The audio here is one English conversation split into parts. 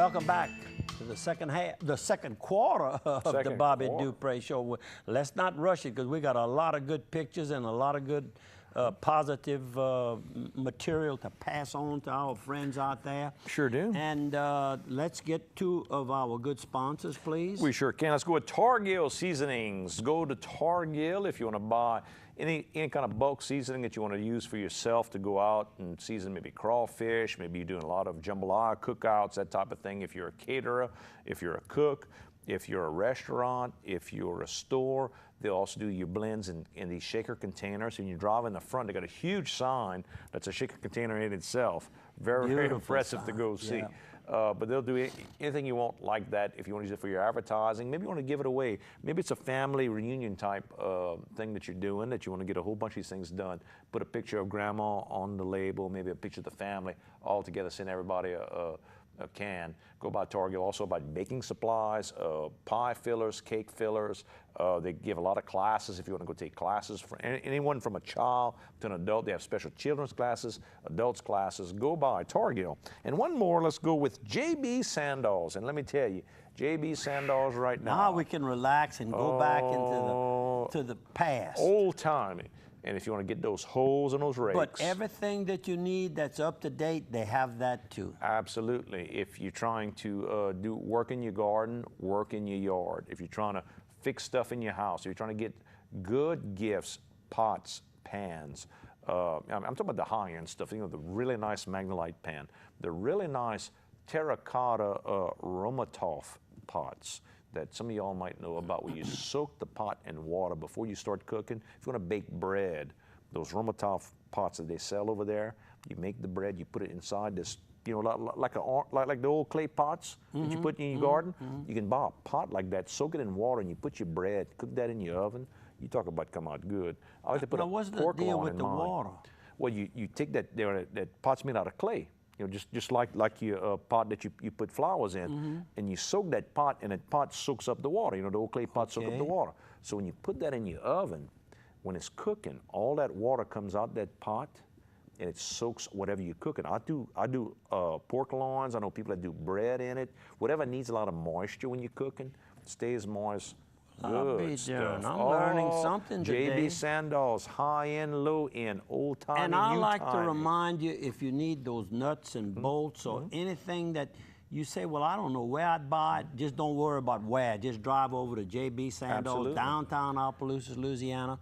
welcome back to the second quarter of the Bobby Dupre Show. Let's not rush it because we got a lot of good pictures and a lot of good positive material to pass on to our friends out there. Sure do. And let's get two of our good sponsors, please. We sure can. Let's go with Targill Seasonings. Go to Targill if you want to buy any kind of bulk seasoning that you want to use for yourself to go out and season maybe crawfish, maybe you're doing a lot of jambalaya cookouts, that type of thing. If you're a caterer, if you're a cook, if you're a restaurant, if you're a store, they'll also do your blends in these shaker containers. And you drive in the front, they got a huge sign that's a shaker container in itself. Very impressive sign to go see. Yeah. But they'll do anything you want like that if you want to use it for your advertising. Maybe you want to give it away. Maybe it's a family reunion type thing that you're doing, that you want to get a whole bunch of these things done. Put a picture of grandma on the label, maybe a picture of the family, all together, send everybody a can. Go by Target. Also by baking supplies, pie fillers, cake fillers. They give a lot of classes if you want to go take classes. For anyone from a child to an adult, they have special children's classes, adults classes. Go by Target. And one more, let's go with J.B. Sandals. And let me tell you, J.B. Sandals right now. Now we can relax and go back into the past. Old timey. And if you want to get those holes and those rakes. But everything that you need that's up to date, they have that too. Absolutely. If you're trying to do work in your garden, work in your yard. If you're trying to fix stuff in your house, if you're trying to get good gifts, pots, pans. I'm talking about the high-end stuff, you know, the really nice Magnolite pan, the really nice terracotta Romatov pots that some of y'all might know about, where you soak the pot in water before you start cooking. If you want to bake bread, those Romatov pots that they sell over there, you make the bread, you put it inside this, you know, like the old clay pots that you put in your garden. You can buy a pot like that, soak it in water, and you put your bread, cook that in your oven. You talk about come out good. I like to put a pork loin in mine. What's the deal with the water? Well, you take that pot's made out of clay. You know, just like your pot that you put flowers in, and you soak that pot, and that pot soaks up the water. You know, the old clay pot soaks up the water. So when you put that in your oven, when it's cooking, all that water comes out that pot, and it soaks whatever you're cooking. I do pork loins. I know people that do bread in it. Whatever needs a lot of moisture when you're cooking, stays moist. Good stuff. I'm learning something today. J.B. Sandals, high-end, low-end, old-timey, And I like to remind you, if you need those nuts and bolts or anything that you say, well, I don't know where I'd buy it, just don't worry about where. Just drive over to J.B. Sandals, downtown Opelousas, Louisiana,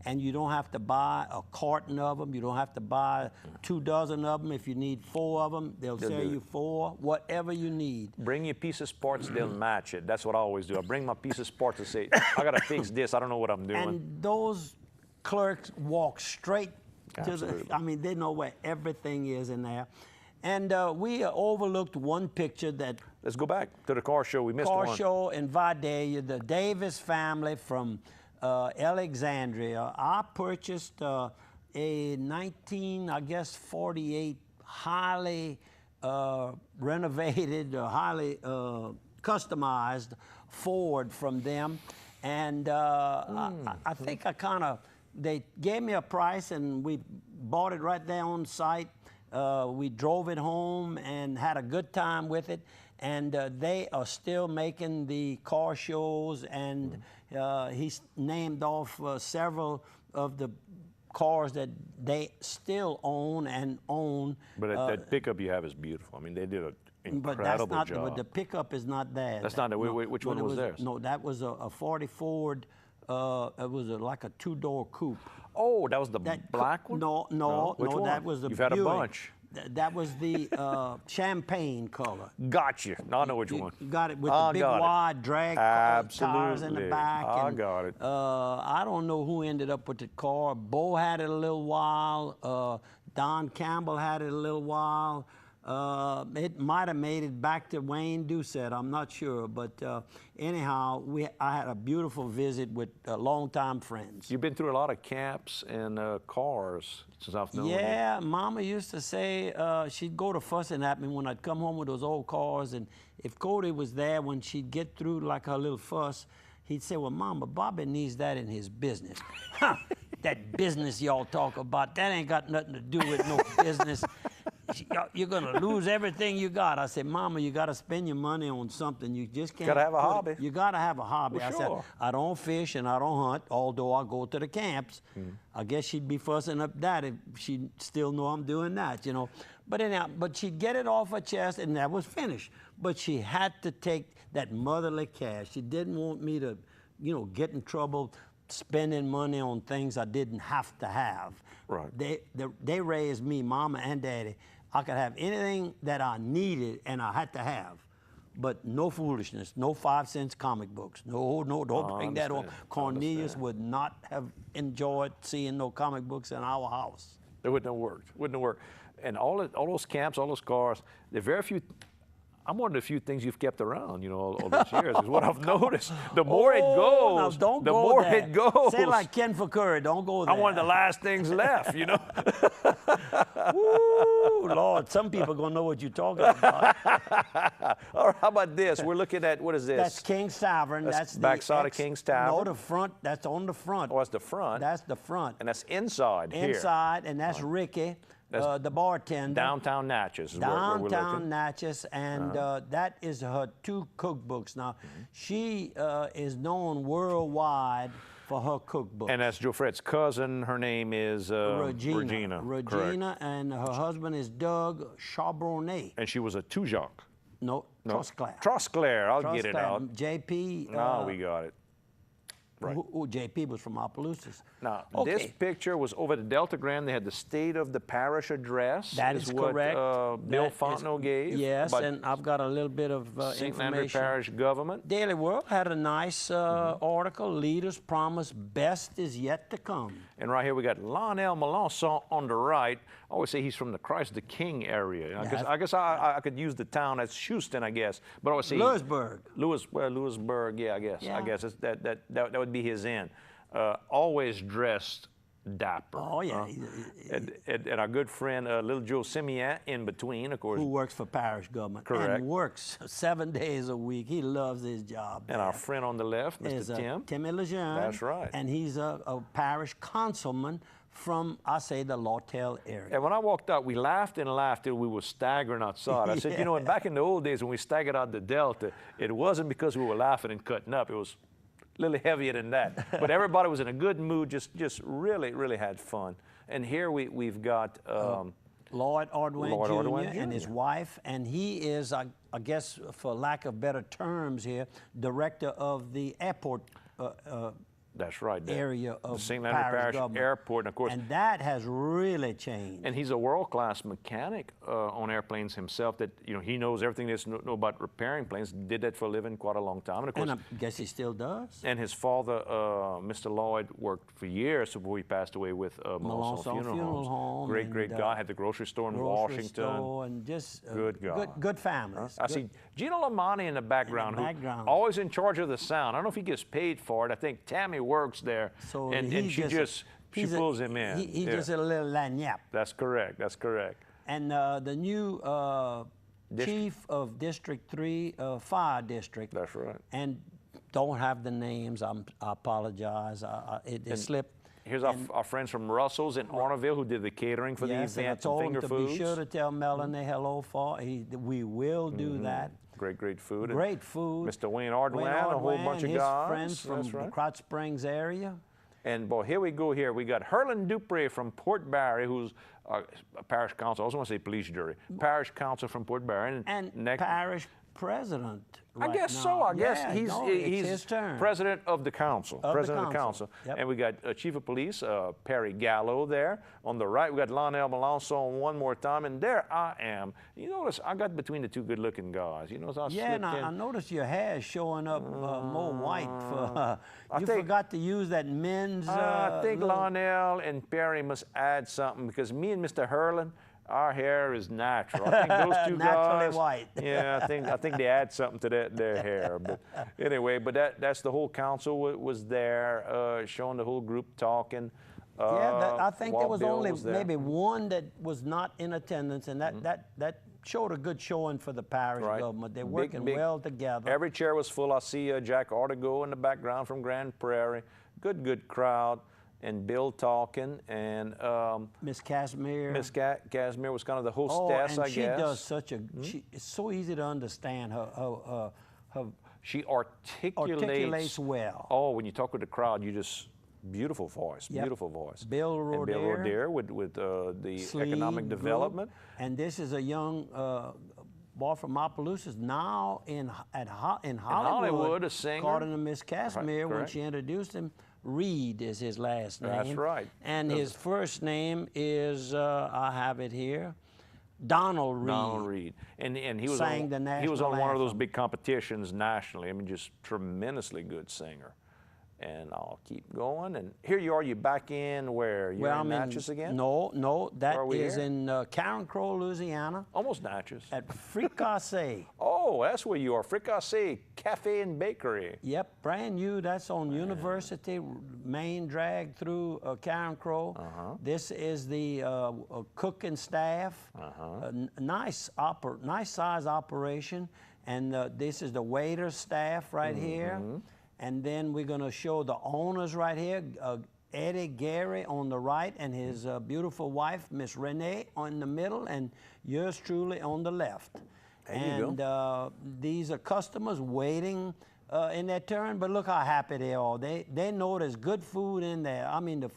and you don't have to buy a carton of them. You don't have to buy 2 dozen of them. If you need 4 of them, they'll sell you 4, whatever you need. Bring your piece of parts, they'll match it. That's what I always do. I bring my piece of parts and say, I got to fix this. I don't know what I'm doing. And those clerks walk straight to the, I mean, they know where everything is in there. And we overlooked one picture that... Let's go back to the car show. We missed one. Car show in Vidalia, the Davis family from Alexandria. I purchased a 1948 highly renovated, highly customized Ford from them, and I think they gave me a price, and we bought it right there on site. We drove it home and had a good time with it. And they are still making the car shows, and he's named off several of the cars that they still own. But that pickup you have is beautiful. I mean, they did an incredible job. But the pickup is not there. That's not. Which one was theirs? No, that was a 40 Ford. It was like a 2-door coupe. Oh, that was the black one? No, that was the You've had a bunch. That was the champagne color. Gotcha. Now I know which one. Got it with the big wide drag tires in the back. I got it. I don't know who ended up with the car. Bo had it a little while. Don Campbell had it a little while. It might have made it back to Wayne Doucette, I'm not sure, but anyhow, I had a beautiful visit with longtime friends. You've been through a lot of camps and cars since I've known you. Yeah, Mama used to say she'd go to fussing at me when I'd come home with those old cars, and if Cody was there, when she'd get through like her little fuss, he'd say, well, Mama, Bobby needs that in his business. That business y'all talk about, that ain't got nothing to do with no business. you're going to lose everything you got. I said, Mama, you got to spend your money on something. You just can't. Got to have a hobby. You got to have a hobby. Well, I sure. said, I don't fish and I don't hunt, although I go to the camps. I guess she'd be fussing up that if she still know I'm doing that, you know. But anyhow, but she'd get it off her chest, and that was finished. But she had to take that motherly cash. She didn't want me to, you know, get in trouble spending money on things I didn't have to have. Right. They raised me, Mama and Daddy. I could have anything that I needed and I had to have, but no foolishness, no 5-cent comic books. No, don't bring that on. Cornelius would not have enjoyed seeing no comic books in our house. It wouldn't have worked. Wouldn't have worked. And all those camps, all those cars, there are very few. I'm one of the few things you've kept around, you know, all these years. Is what I've noticed. The more it goes, now the more it goes. Say like Ken Curry, don't go there. I'm one of the last things left, you know. Woo, Lord, some people are gonna know what you're talking about. All right, how about this? We're looking at, what is this? That's King's Tavern. That's the backside of King's Tavern. No, the front. That's on the front. Oh, that's the front. That's the front. And that's inside here. Inside, and that's Ricky, the bartender. Downtown Natchez is where we're looking. Downtown Natchez, and that is her 2 cookbooks. Now, she is known worldwide for her cookbooks. And that's Joe Fred's cousin. Her name is Regina. Regina, and her husband is Doug Charbonnet. And she was a Tujac. No, Trosclair. Trosclair, I'll get it out. JP. Now we got it. Right. Who JP was from Opelousas. Now, this picture was over at the Deltagram. They had the State of the Parish address. That is correct. Bill Fontenot gave. Yes, and I've got a little bit of St. information. Andrew Parish government. Daily World had a nice article, Leaders Promise Best is Yet to Come. And right here we got Lionel Melanson on the right. I always say he's from the Christ the King area. I guess I could use the town as Houston, I guess. But I would say Lewisburg. Lewisburg, yeah, I guess. Yeah. I guess that would be his end. Always dressed dapper. Oh, yeah. And our good friend, Little Joe Simeon, in between, of course. Who works for parish government. Correct. And works 7 days a week. He loves his job. And our friend on the left, Mr. Tim. Timmy Lejeune. That's right. And he's a parish councilman from, I say, the Lawtell area. And when I walked out, we laughed and laughed till we were staggering outside. I said, you know, and back in the old days when we staggered out the Delta, it wasn't because we were laughing and cutting up. It was a little heavier than that. But everybody was in a good mood, just really, really had fun. And here we've got Lloyd Ordwin Jr. and his wife, and he is, I guess, for lack of better terms here, director of the airport that's right. area of the St. Andrew Parish Airport, and of course. And that has really changed. And he's a world-class mechanic on airplanes himself. That he knows everything there's know about repairing planes. Did that for a living quite a long time, and of course. And I guess he still does. And his father, Mr. Lloyd, worked for years before he passed away with Melanson Funeral Home. Great guy. Had the grocery store in Washington. Store and just good guy. Good families. I see Gino Lamani in the background, always in charge of the sound. I don't know if he gets paid for it. I think Tammy works there, so and she pulls him in. He's just a little lagniappe. That's correct. That's correct. And the new chief of District 3 Fire District. That's right. And don't have the names. I apologize. It slipped. Here's our friends from Russell's in Arnaville who did the catering for the event. And I told Finger him to Foods. be sure to tell Melanie hello for. We will do that. Great food. Great food. Mr. Wayne Ardwan, a whole bunch of guys. Friends from the Krotz Springs area. And boy, here we go here. We got Herlin Dupree from Port Barry, who's a parish council. I also want to say police jury. Parish council from Port Barry. And parish president. I guess so. I guess he's his turn. President of the council. President of the council. Yep. And we got Chief of Police Perry Gallo there. On the right, we got Lionel Melanson one more time. And there I am. You notice I got between the two good-looking guys. You notice I noticed your hair is showing up more white. You forgot to use that men's. I think Lionel and Perry must add something because me and Mr. Herlin, our hair is natural. I think those two naturally guys, white. Yeah, I think they add something to their hair. But anyway, that's the whole council was there, showing the whole group talking. I think there was only maybe one that was not in attendance, and that showed a good showing for the parish government. They're working well together. Every chair was full. I see Jack Artigo in the background from Grand Prairie. Good crowd. and Bill Talkin and Miss Casimir. Miss Casimir was kind of the hostess, and I she guess. does such a. It's so easy to understand her She articulates well. Oh, when you talk with the crowd, you just beautiful voice, beautiful voice. Bill Roder. And Bill Roder with the economic development. And this is a young boy from Opelousas now in Hollywood, a singer. according to Miss Casimir when correct. she introduced him. Reed is his last name. That's right. And his first name is I have it here. Donald Reed. Donald Reed, and he was sang on, the national he was on one of those anthem. big competitions nationally. I mean, just tremendously good singer. And I'll keep going. And here you are. You back in where? You're in Natchez again? No, that is here? in Karen Crow, Louisiana, Almost Natchez. at Fricassee. Oh, that's where you are. Fricassee Cafe and Bakery. Yep, brand new. That's on University, main drag through Karen Crow. This is the cooking staff. Nice size operation. And this is the waiter staff right here. And then we're going to show the owners right here, Eddie Gary on the right and his beautiful wife, Miss Renee, in the middle, and yours truly on the left. These are customers waiting in their turn, but look how happy they are. They know there's good food in there. I mean, the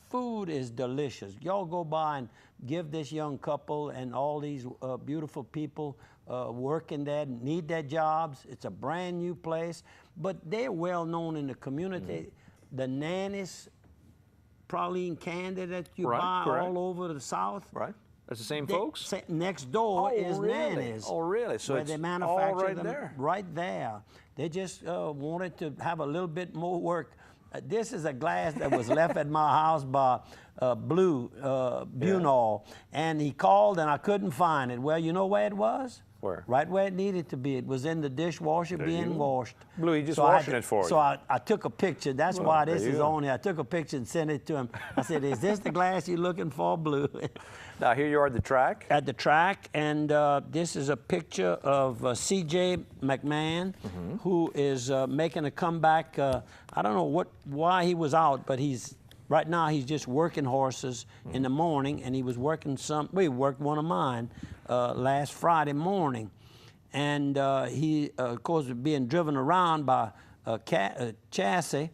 food is delicious. Y'all go by and give this young couple and all these beautiful people working there, need their jobs. It's a brand new place, but they're well known in the community. The nannies, Praline Candy that you buy all over the South. Right. That's the same folks? Next door is really? Nannies. Oh, really? So where it's they all manufacture right them there. right there. They just wanted to have a little bit more work. This is a glass that was left at my house by Blue Bunall, and he called and I couldn't find it. Well, you know where it was? Where? Right where it needed to be. It was in the dishwasher being washed. Blue, he just washing it for you. So I took a picture. That's why this is go. on here. I took a picture and sent it to him. I said, is this the glass you're looking for, Blue? Now, here you are at the track. At the track, and this is a picture of C.J. McMahon, who is making a comeback. I don't know why he was out, but right now he's just working horses in the morning, and he was working we worked one of mine last Friday morning. And he, of course, was being driven around by Chassis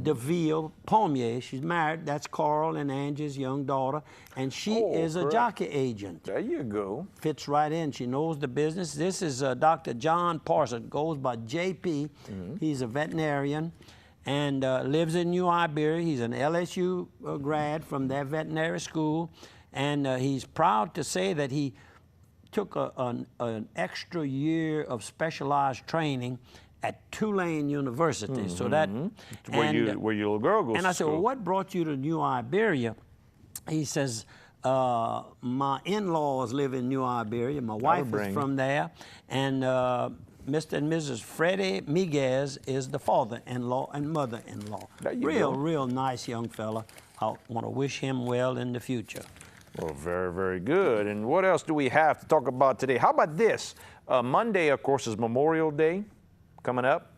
DeVille Pommier. She's married. That's Carl and Angie's young daughter. And she is a jockey agent. There you go. Fits right in. She knows the business. This is Dr. John Parsons, goes by JP. He's a veterinarian and lives in New Iberia. He's an LSU grad from that veterinary school. And he's proud to say that he took an extra year of specialized training at Tulane University. So that where your little girl goes and I to said, school. well, what brought you to New Iberia? He says, my in-laws live in New Iberia. My wife is from there. And Mr. and Mrs. Freddie Miguez is the father-in-law and mother-in-law. Real nice young fella. I want to wish him well in the future. Well, very, very good. And what else do we have to talk about today? How about this? Monday, of course, is Memorial Day coming up.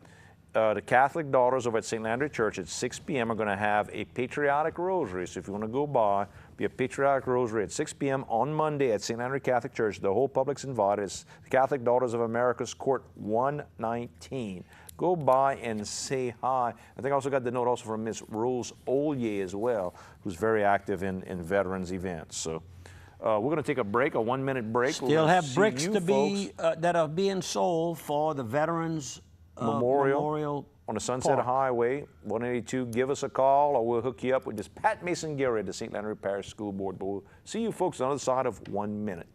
The Catholic Daughters over at St. Landry Church at 6 p.m. are going to have a patriotic rosary. So if you want to go by, be a patriotic rosary at 6 p.m. on Monday at St. Landry Catholic Church. The whole public's invited. It's the Catholic Daughters of America's Court 119. Go by and say hi. I think I also got the note also from Miss Rose Ollier as well, who's very active in veterans events. So we're going to take a break, a 1-minute break. Still have bricks to be that are being sold for the Veterans Memorial on the Sunset Highway, 182. Give us a call, or we'll hook you up with this Pat Mason Gary at the St. Landry Parish School Board. But we'll see you folks on the other side of 1 minute.